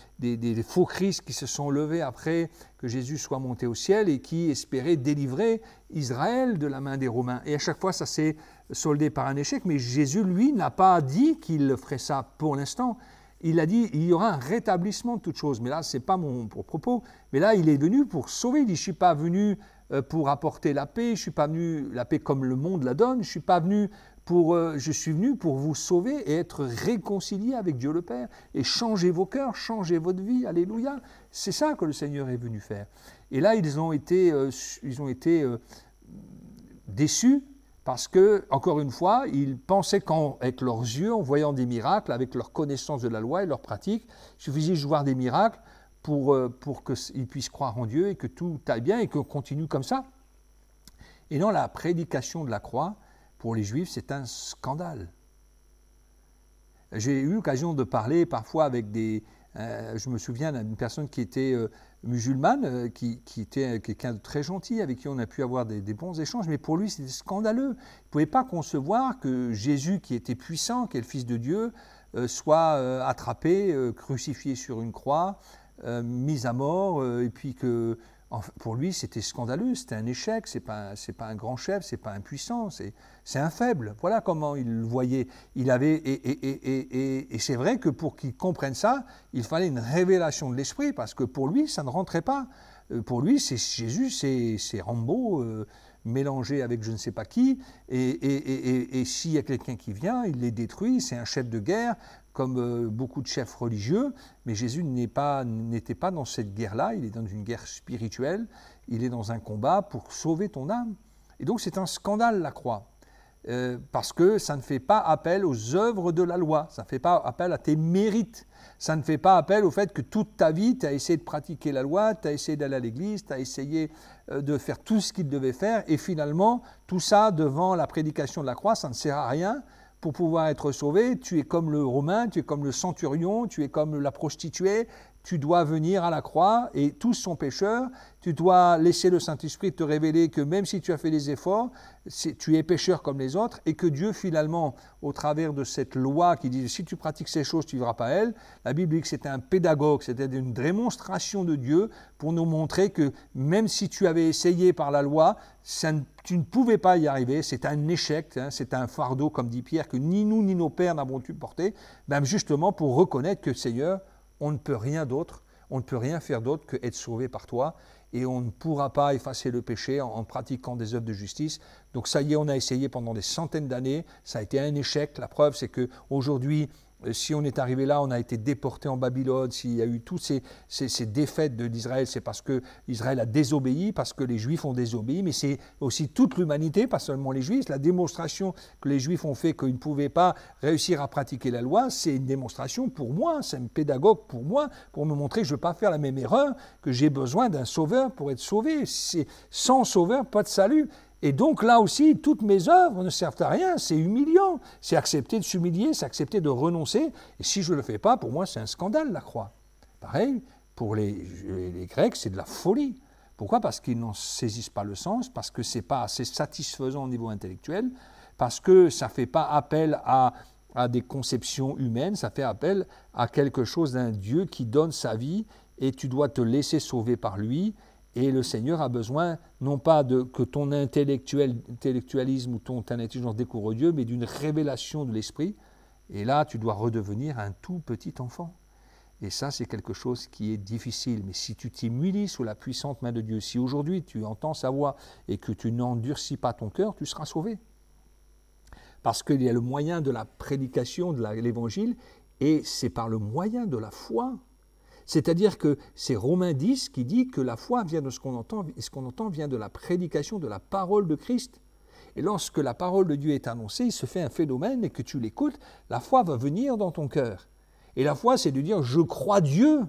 faux Christ qui se sont levés après que Jésus soit monté au ciel et qui espéraient délivrer Israël de la main des Romains. Et à chaque fois, ça s'est soldé par un échec, mais Jésus, lui, n'a pas dit qu'il ferait ça pour l'instant. Il a dit il y aura un rétablissement de toutes choses. Mais là, ce n'est pas mon propos. Mais là, il est venu pour sauver. Il dit je ne suis pas venu pour apporter la paix. Je ne suis pas venu la paix comme le monde la donne. Je suis venu pour vous sauver et être réconcilié avec Dieu le Père. Et changer vos cœurs, changer votre vie. Alléluia. C'est ça que le Seigneur est venu faire. Et là, ils ont été déçus. Parce que, encore une fois, ils pensaient qu'avec leurs yeux, en voyant des miracles, avec leur connaissance de la loi et leur pratique, il suffisait de voir des miracles pour qu'ils puissent croire en Dieu et que tout aille bien et qu'on continue comme ça. Et non, la prédication de la croix, pour les Juifs, c'est un scandale. J'ai eu l'occasion de parler parfois avec je me souviens d'une personne qui était musulmane, qui était quelqu'un de très gentil, avec qui on a pu avoir des bons échanges, mais pour lui c'était scandaleux. Il ne pouvait pas concevoir que Jésus, qui était puissant, qui est le Fils de Dieu, soit attrapé, crucifié sur une croix, mis à mort, et puis que pour lui c'était scandaleux, c'était un échec, c'est pas un grand chef, c'est pas un puissant, c'est un faible. Voilà comment il le voyait. Et c'est vrai que pour qu'il comprenne ça, il fallait une révélation de l'esprit, parce que pour lui ça ne rentrait pas. Pour lui, Jésus, c'est Rambo mélangé avec je ne sais pas qui, et s'il y a quelqu'un qui vient, il les détruit, c'est un chef de guerre, comme beaucoup de chefs religieux, mais Jésus n'était pas dans cette guerre-là, il est dans une guerre spirituelle, il est dans un combat pour sauver ton âme. Et donc c'est un scandale la croix, parce que ça ne fait pas appel aux œuvres de la loi, ça ne fait pas appel à tes mérites, ça ne fait pas appel au fait que toute ta vie, tu as essayé de pratiquer la loi, tu as essayé d'aller à l'église, tu as essayé de faire tout ce qu'il devait faire, et finalement, tout ça, devant la prédication de la croix, ça ne sert à rien. Pour pouvoir être sauvé, tu es comme le Romain, tu es comme le centurion, tu es comme la prostituée, tu dois venir à la croix et tous sont pécheurs, tu dois laisser le Saint-Esprit te révéler que même si tu as fait des efforts, tu es pécheur comme les autres et que Dieu finalement, au travers de cette loi qui dit si tu pratiques ces choses, tu ne vivras pas elles, la Bible dit que c'était un pédagogue, c'était une démonstration de Dieu pour nous montrer que même si tu avais essayé par la loi, tu ne pouvais pas y arriver, c'est un échec, hein, c'est un fardeau, comme dit Pierre, que ni nous ni nos pères n'avons pu porter, même justement pour reconnaître que Seigneur, on ne peut rien d'autre, on ne peut rien faire d'autre que être sauvé par toi et on ne pourra pas effacer le péché en pratiquant des œuvres de justice. Donc ça y est, on a essayé pendant des centaines d'années, ça a été un échec. La preuve, c'est qu'aujourd'hui, si on est arrivé là, on a été déporté en Babylone, s'il y a eu toutes ces défaites d'Israël, c'est parce que Israël a désobéi, parce que les Juifs ont désobéi, mais c'est aussi toute l'humanité, pas seulement les Juifs. La démonstration que les Juifs ont fait qu'ils ne pouvaient pas réussir à pratiquer la loi, c'est une démonstration pour moi, c'est un pédagogue pour moi, pour me montrer que je ne veux pas faire la même erreur, que j'ai besoin d'un sauveur pour être sauvé. Sans sauveur, pas de salut. Et donc là aussi, toutes mes œuvres ne servent à rien, c'est humiliant, c'est accepter de s'humilier, c'est accepter de renoncer. Et si je ne le fais pas, pour moi, c'est un scandale, la croix. Pareil, pour les Grecs, c'est de la folie. Pourquoi ? Parce qu'ils n'en saisissent pas le sens, parce que ce n'est pas assez satisfaisant au niveau intellectuel, parce que ça ne fait pas appel à des conceptions humaines, ça fait appel à quelque chose d'un Dieu qui donne sa vie et tu dois te laisser sauver par lui. Et le Seigneur a besoin, non pas que ton intellectualisme ou ton intelligence découvre Dieu, mais d'une révélation de l'Esprit. Et là, tu dois redevenir un tout petit enfant. Et ça, c'est quelque chose qui est difficile. Mais si tu t'humilies sous la puissante main de Dieu, si aujourd'hui tu entends sa voix et que tu n'endurcis pas ton cœur, tu seras sauvé. Parce qu'il y a le moyen de la prédication de l'Évangile, et c'est par le moyen de la foi. C'est-à-dire que c'est Romains 10 qui dit que la foi vient de ce qu'on entend, et ce qu'on entend vient de la prédication de la parole de Christ. Et lorsque la parole de Dieu est annoncée, il se fait un phénomène et que tu l'écoutes, la foi va venir dans ton cœur. Et la foi, c'est de dire « je crois Dieu ».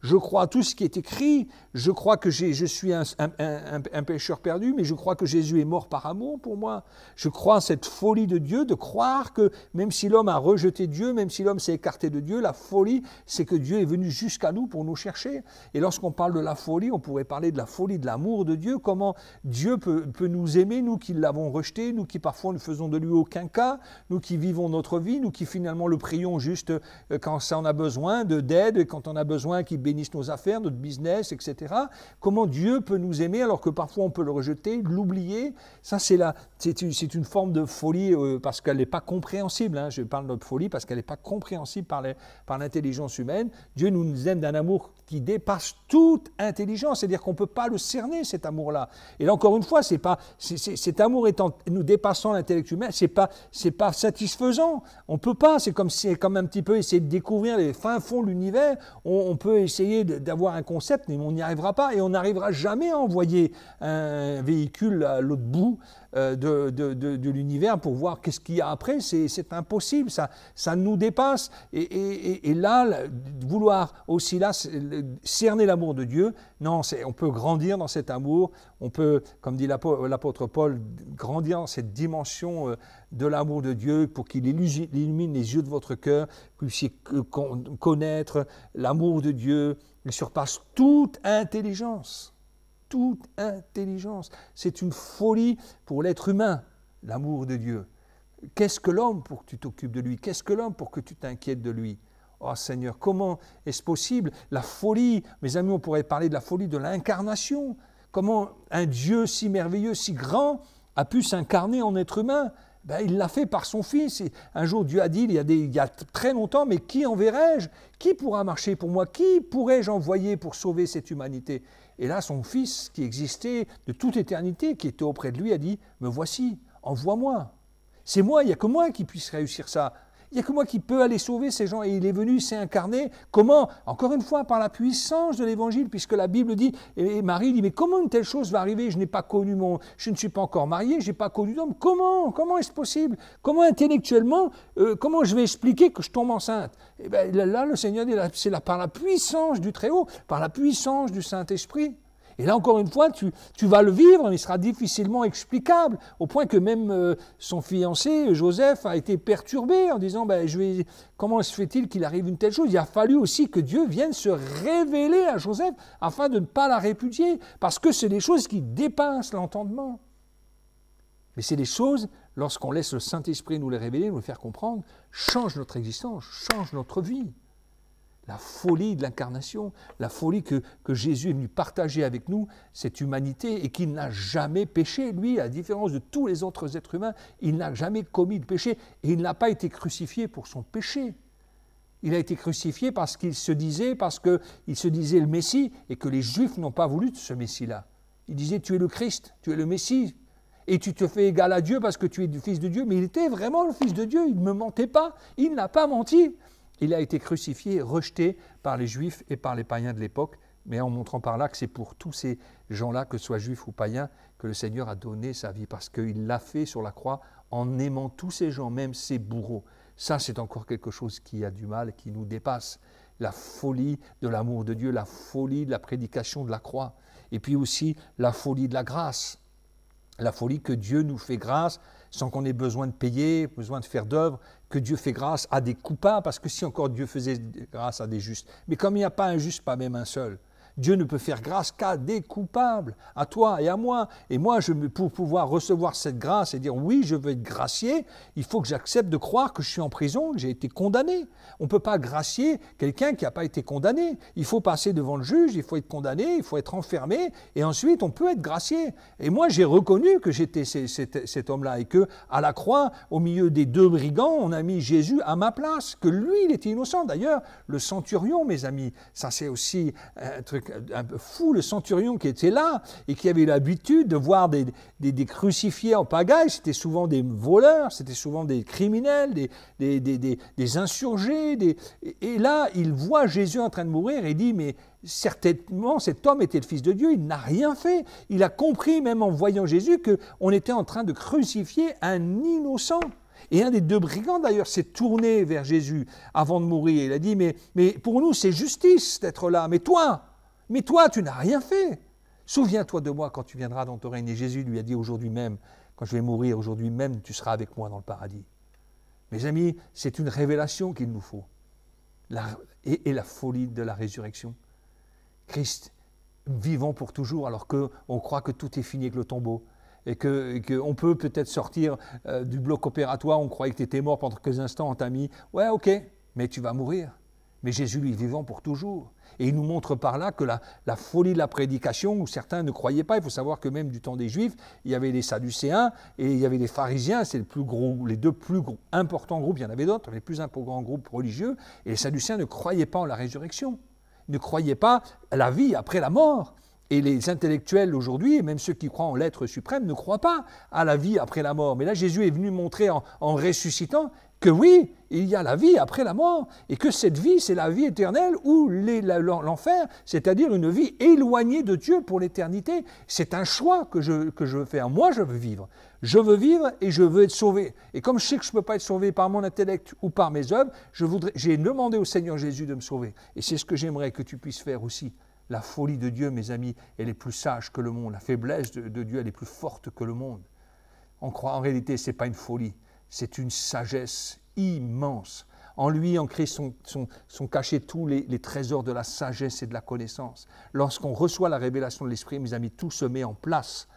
Je crois à tout ce qui est écrit, je crois que je suis un pécheur perdu, mais je crois que Jésus est mort par amour pour moi. Je crois à cette folie de Dieu, de croire que même si l'homme a rejeté Dieu, même si l'homme s'est écarté de Dieu, la folie, c'est que Dieu est venu jusqu'à nous pour nous chercher. Et lorsqu'on parle de la folie, on pourrait parler de la folie de l'amour de Dieu, comment Dieu peut nous aimer, nous qui l'avons rejeté, nous qui parfois ne faisons de lui aucun cas, nous qui vivons notre vie, nous qui finalement le prions juste quand ça en a besoin d'aide, quand on a besoin qu'il bénisse nos affaires, notre business, etc. Comment Dieu peut nous aimer alors que parfois on peut le rejeter, l'oublier. Ça, c'est une forme de folie parce qu'elle n'est pas compréhensible. Hein. Je parle de notre folie parce qu'elle n'est pas compréhensible par l'intelligence humaine. Dieu nous aime d'un amour qui dépasse toute intelligence, c'est-à-dire qu'on ne peut pas le cerner, cet amour-là. Et là, encore une fois, cet amour nous dépassant l'intellect humain, c'est pas satisfaisant. On ne peut pas, c'est comme un petit peu essayer de découvrir les fins fonds de l'univers. On peut essayer d'avoir un concept, mais on n'y arrivera pas et on n'arrivera jamais à envoyer un véhicule à l'autre bout de l'univers pour voir qu'est-ce qu'il y a après. C'est impossible, ça nous dépasse. Et là, vouloir aussi là cerner l'amour de Dieu, non, on peut grandir dans cet amour, on peut, comme dit l'apôtre Paul, grandir dans cette dimension de l'amour de Dieu pour qu'il illumine les yeux de votre cœur, que vous puissiez connaître l'amour de Dieu. Il surpasse toute intelligence. Toute intelligence. C'est une folie pour l'être humain, l'amour de Dieu. Qu'est-ce que l'homme pour que tu t'occupes de lui? Qu'est-ce que l'homme pour que tu t'inquiètes de lui? Oh Seigneur, comment est-ce possible? La folie, mes amis, on pourrait parler de la folie de l'incarnation. Comment un Dieu si merveilleux, si grand, a pu s'incarner en être humain? Il l'a fait par son Fils. Et un jour, Dieu a dit, il y a très longtemps, mais qui enverrai-je? Qui pourra marcher pour moi? Qui pourrais-je envoyer pour sauver cette humanité? Et là, son Fils, qui existait de toute éternité, qui était auprès de lui, a dit, me voici, envoie-moi. C'est moi, il n'y a que moi qui puisse réussir ça. Il n'y a que moi qui peux aller sauver ces gens. Et il est venu, il s'est incarné. Comment? Encore une fois, par la puissance de l'Évangile, puisque la Bible dit, et Marie dit, mais comment une telle chose va arriver? Je n'ai pas connu je ne suis pas encore marié, je n'ai pas connu d'homme. Comment est-ce possible? Comment intellectuellement, comment je vais expliquer que je tombe enceinte? Et bien là, le Seigneur dit, c'est par la puissance du Très-Haut, par la puissance du Saint-Esprit. Et là, encore une fois, tu vas le vivre, mais il sera difficilement explicable, au point que même son fiancé, Joseph, a été perturbé en disant comment se fait-il qu'il arrive une telle chose? Il a fallu aussi que Dieu vienne se révéler à Joseph afin de ne pas la répudier, parce que c'est des choses qui dépassent l'entendement. Mais c'est des choses, lorsqu'on laisse le Saint-Esprit nous les révéler, nous les faire comprendre, changent notre existence, changent notre vie. La folie de l'incarnation, la folie que Jésus est venu partager avec nous, cette humanité, et qu'il n'a jamais péché. Lui, à la différence de tous les autres êtres humains, il n'a jamais commis de péché, et il n'a pas été crucifié pour son péché. Il a été crucifié parce qu'il se disait, le Messie, et que les Juifs n'ont pas voulu de ce Messie-là. Il disait, tu es le Christ, tu es le Messie, et tu te fais égal à Dieu parce que tu es le Fils de Dieu. Mais il était vraiment le Fils de Dieu, il ne me mentait pas, il n'a pas menti. Il a été crucifié, rejeté par les Juifs et par les païens de l'époque, mais en montrant par là que c'est pour tous ces gens-là, que ce soit juifs ou païens, que le Seigneur a donné sa vie, parce qu'il l'a fait sur la croix en aimant tous ces gens, même ses bourreaux. Ça, c'est encore quelque chose qui a du mal, qui nous dépasse. La folie de l'amour de Dieu, la folie de la prédication de la croix, et puis aussi la folie de la grâce. La folie que Dieu nous fait grâce sans qu'on ait besoin de payer, besoin de faire d'œuvres, que Dieu fait grâce à des coupables, parce que si encore Dieu faisait grâce à des justes, mais comme il n'y a pas un juste, pas même un seul, Dieu ne peut faire grâce qu'à des coupables, à toi et à moi. Et moi, pour pouvoir recevoir cette grâce et dire oui, je veux être gracié, il faut que j'accepte de croire que je suis en prison, que j'ai été condamné. On ne peut pas gracier quelqu'un qui n'a pas été condamné. Il faut passer devant le juge, il faut être condamné, il faut être enfermé, et ensuite on peut être gracié. Et moi, j'ai reconnu que j'étais cet homme-là, et que à la croix, au milieu des deux brigands, on a mis Jésus à ma place, que lui, il était innocent. D'ailleurs, le centurion, mes amis, ça c'est aussi un truc un peu fou, le centurion qui était là et qui avait l'habitude de voir des crucifiés en pagaille. C'était souvent des voleurs, c'était souvent des criminels, des insurgés. Et là, il voit Jésus en train de mourir et dit, mais certainement, cet homme était le Fils de Dieu, il n'a rien fait. Il a compris, même en voyant Jésus, qu'on était en train de crucifier un innocent. Et un des deux brigands, d'ailleurs, s'est tourné vers Jésus avant de mourir. Il a dit, mais pour nous, c'est justice d'être là. Mais toi, tu n'as rien fait. Souviens-toi de moi quand tu viendras dans ton règne. Et Jésus lui a dit, aujourd'hui même, quand je vais mourir, aujourd'hui même, tu seras avec moi dans le paradis. Mes amis, c'est une révélation qu'il nous faut. Et la folie de la résurrection. Christ, vivant pour toujours, alors qu'on croit que tout est fini avec le tombeau. Et qu'on peut peut-être sortir du bloc opératoire, on croyait que tu étais mort pendant quelques instants, on t'a mis, ouais, ok, mais tu vas mourir. Mais Jésus, lui, est vivant pour toujours. Et il nous montre par là que la folie de la prédication, où certains ne croyaient pas, il faut savoir que même du temps des Juifs, il y avait les Sadducéens et il y avait les pharisiens, c'est les deux plus importants groupes, il y en avait d'autres, les plus importants groupes religieux, et les Sadducéens ne croyaient pas en la résurrection, ne croyaient pas à la vie après la mort. Et les intellectuels aujourd'hui, et même ceux qui croient en l'être suprême, ne croient pas à la vie après la mort. Mais là, Jésus est venu montrer en ressuscitant que oui, il y a la vie après la mort, et que cette vie, c'est la vie éternelle ou l'enfer, c'est-à-dire une vie éloignée de Dieu pour l'éternité. C'est un choix que je veux faire. Moi, je veux vivre. Je veux vivre et je veux être sauvé. Et comme je sais que je ne peux pas être sauvé par mon intellect ou par mes œuvres, j'ai demandé au Seigneur Jésus de me sauver. Et c'est ce que j'aimerais que tu puisses faire aussi. La folie de Dieu, mes amis, elle est plus sage que le monde. La faiblesse de Dieu, elle est plus forte que le monde. On croit en réalité, ce n'est pas une folie, c'est une sagesse immense. En lui, en Christ, sont cachés tous les trésors de la sagesse et de la connaissance. Lorsqu'on reçoit la révélation de l'Esprit, mes amis, tout se met en place.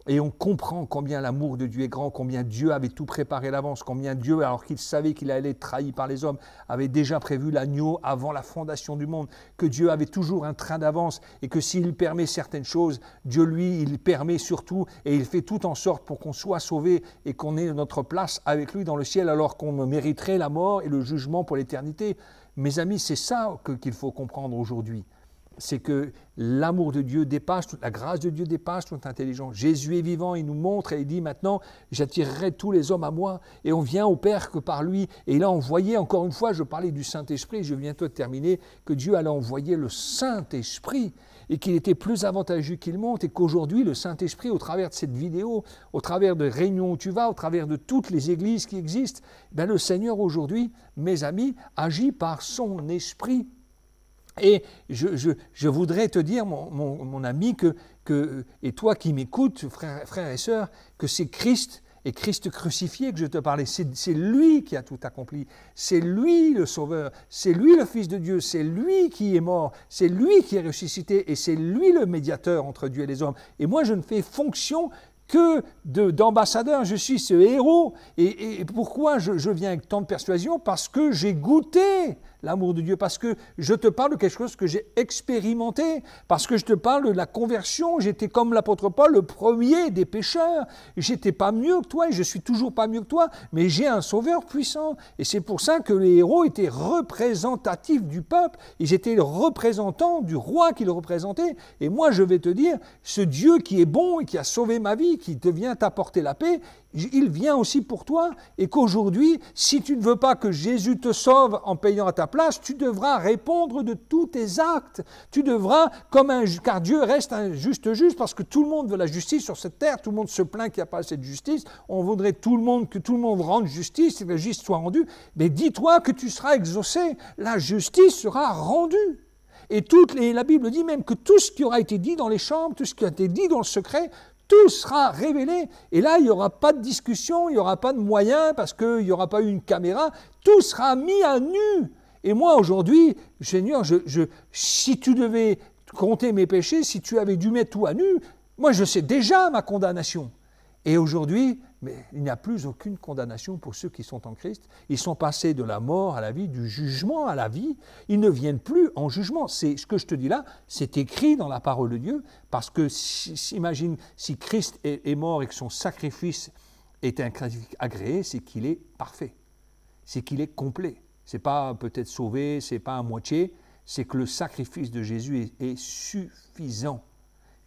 Et on comprend combien l'amour de Dieu est grand, combien Dieu avait tout préparé à l'avance, combien Dieu, alors qu'il savait qu'il allait être trahi par les hommes, avait déjà prévu l'agneau avant la fondation du monde, que Dieu avait toujours un train d'avance et que s'il permet certaines choses, Dieu, lui, il permet surtout et il fait tout en sorte pour qu'on soit sauvé et qu'on ait notre place avec lui dans le ciel alors qu'on mériterait la mort et le jugement pour l'éternité. Mes amis, c'est ça qu'il faut comprendre aujourd'hui. c'est que l'amour de Dieu dépasse, la grâce de Dieu dépasse toute intelligence. Jésus est vivant, il nous montre et il dit maintenant, j'attirerai tous les hommes à moi et on vient au Père que par lui. Et il a envoyé, encore une fois, je parlais du Saint-Esprit, je viens bientôt de terminer, que Dieu allait envoyer le Saint-Esprit et qu'il était plus avantageux qu'il monte et qu'aujourd'hui, le Saint-Esprit, au travers de cette vidéo, au travers de réunions où tu vas, au travers de toutes les églises qui existent, ben le Seigneur aujourd'hui, mes amis, agit par son Esprit. Et je voudrais te dire, mon ami, et toi qui m'écoutes, frères et sœurs, que c'est Christ et Christ crucifié que je te parlais. C'est lui qui a tout accompli. C'est lui le Sauveur. C'est lui le Fils de Dieu. C'est lui qui est mort. C'est lui qui est ressuscité. Et c'est lui le médiateur entre Dieu et les hommes. Et moi, je ne fais fonction que d'ambassadeur, je suis ce héros. Et pourquoi je viens avec tant de persuasion? Parce que j'ai goûté l'amour de Dieu, parce que je te parle de quelque chose que j'ai expérimenté, parce que je te parle de la conversion. J'étais comme l'apôtre Paul, le premier des pécheurs. J'étais pas mieux que toi et je suis toujours pas mieux que toi, mais j'ai un sauveur puissant. Et c'est pour ça que les héros étaient représentatifs du peuple. Ils étaient représentants du roi qui le représentait. Et moi, je vais te dire, ce Dieu qui est bon et qui a sauvé ma vie, qui te vient t'apporter la paix, il vient aussi pour toi, et qu'aujourd'hui, si tu ne veux pas que Jésus te sauve en payant à ta place, tu devras répondre de tous tes actes. Tu devras, car Dieu reste un juste juge, parce que tout le monde veut la justice sur cette terre, tout le monde se plaint qu'il n'y a pas assez de justice, on voudrait que tout le monde rende justice, et que la justice soit rendue, mais dis-toi que tu seras exaucé, la justice sera rendue. Et la Bible dit même que tout ce qui aura été dit dans les chambres, tout ce qui a été dit dans le secret, tout sera révélé. Et là, il n'y aura pas de discussion, il n'y aura pas de moyens parce qu'il n'y aura pas eu une caméra. Tout sera mis à nu. Et moi, aujourd'hui, Seigneur, si tu devais compter mes péchés, si tu avais dû mettre tout à nu, moi, je sais déjà ma condamnation. Et aujourd'hui, mais il n'y a plus aucune condamnation pour ceux qui sont en Christ. Ils sont passés de la mort à la vie, du jugement à la vie. Ils ne viennent plus en jugement. C'est ce que je te dis là, c'est écrit dans la parole de Dieu, parce que imagine si Christ est mort et que son sacrifice est un sacrifice agréé, c'est qu'il est parfait, c'est qu'il est complet. C'est pas peut-être sauvé, c'est pas à moitié, c'est que le sacrifice de Jésus est suffisant.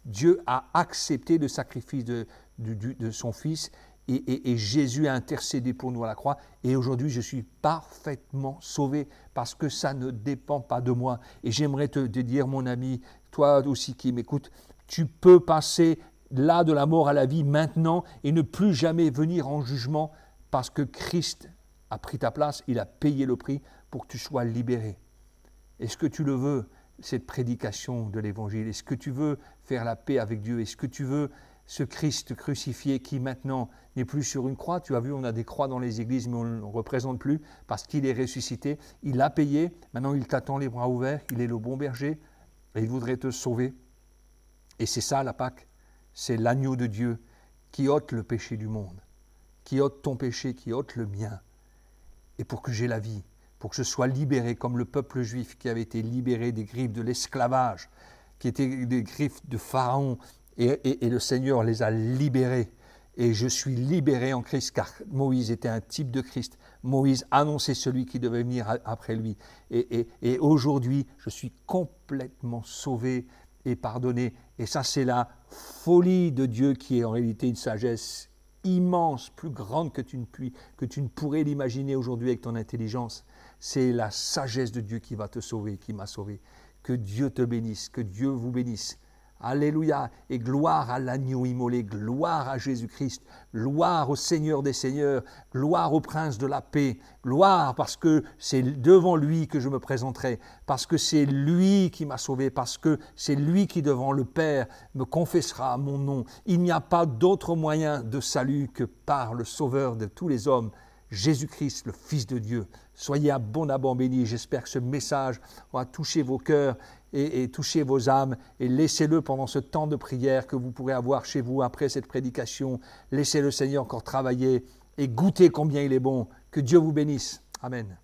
Dieu a accepté le sacrifice de son Fils et Jésus a intercédé pour nous à la croix. Et aujourd'hui, je suis parfaitement sauvé parce que ça ne dépend pas de moi. Et j'aimerais te dire, mon ami, toi aussi qui m'écoutes, tu peux passer là de la mort à la vie maintenant et ne plus jamais venir en jugement parce que Christ a pris ta place, il a payé le prix pour que tu sois libéré. Est-ce que tu le veux, cette prédication de l'Évangile? Est-ce que tu veux faire la paix avec Dieu? Est-ce que tu veux ce Christ crucifié qui maintenant n'est plus sur une croix? Tu as vu, on a des croix dans les églises, mais on ne le représente plus parce qu'il est ressuscité. Il a payé, maintenant il t'attend les bras ouverts, il est le bon berger et il voudrait te sauver. Et c'est ça la Pâque, c'est l'agneau de Dieu qui ôte le péché du monde, qui ôte ton péché, qui ôte le mien. Et pour que j'ai la vie, pour que je sois libéré comme le peuple juif qui avait été libéré des griffes de l'esclavage, qui étaient des griffes de Pharaon, et le Seigneur les a libérés. Et je suis libéré en Christ, car Moïse était un type de Christ. Moïse annonçait celui qui devait venir après lui. Et aujourd'hui, je suis complètement sauvé et pardonné. Et ça, c'est la folie de Dieu qui est en réalité une sagesse immense, plus grande que tu ne pourrais l'imaginer aujourd'hui avec ton intelligence. C'est la sagesse de Dieu qui va te sauver, qui m'a sauvé. Que Dieu te bénisse, que Dieu vous bénisse. Alléluia, et gloire à l'agneau immolé, gloire à Jésus-Christ, gloire au Seigneur des Seigneurs, gloire au Prince de la paix, gloire parce que c'est devant lui que je me présenterai, parce que c'est lui qui m'a sauvé, parce que c'est lui qui devant le Père me confessera mon nom. Il n'y a pas d'autre moyen de salut que par le Sauveur de tous les hommes, Jésus-Christ, le Fils de Dieu. Soyez abondamment bénis. J'espère que ce message va toucher vos cœurs et toucher vos âmes. Et laissez-le pendant ce temps de prière que vous pourrez avoir chez vous après cette prédication. Laissez le Seigneur encore travailler et goûter combien il est bon. Que Dieu vous bénisse. Amen.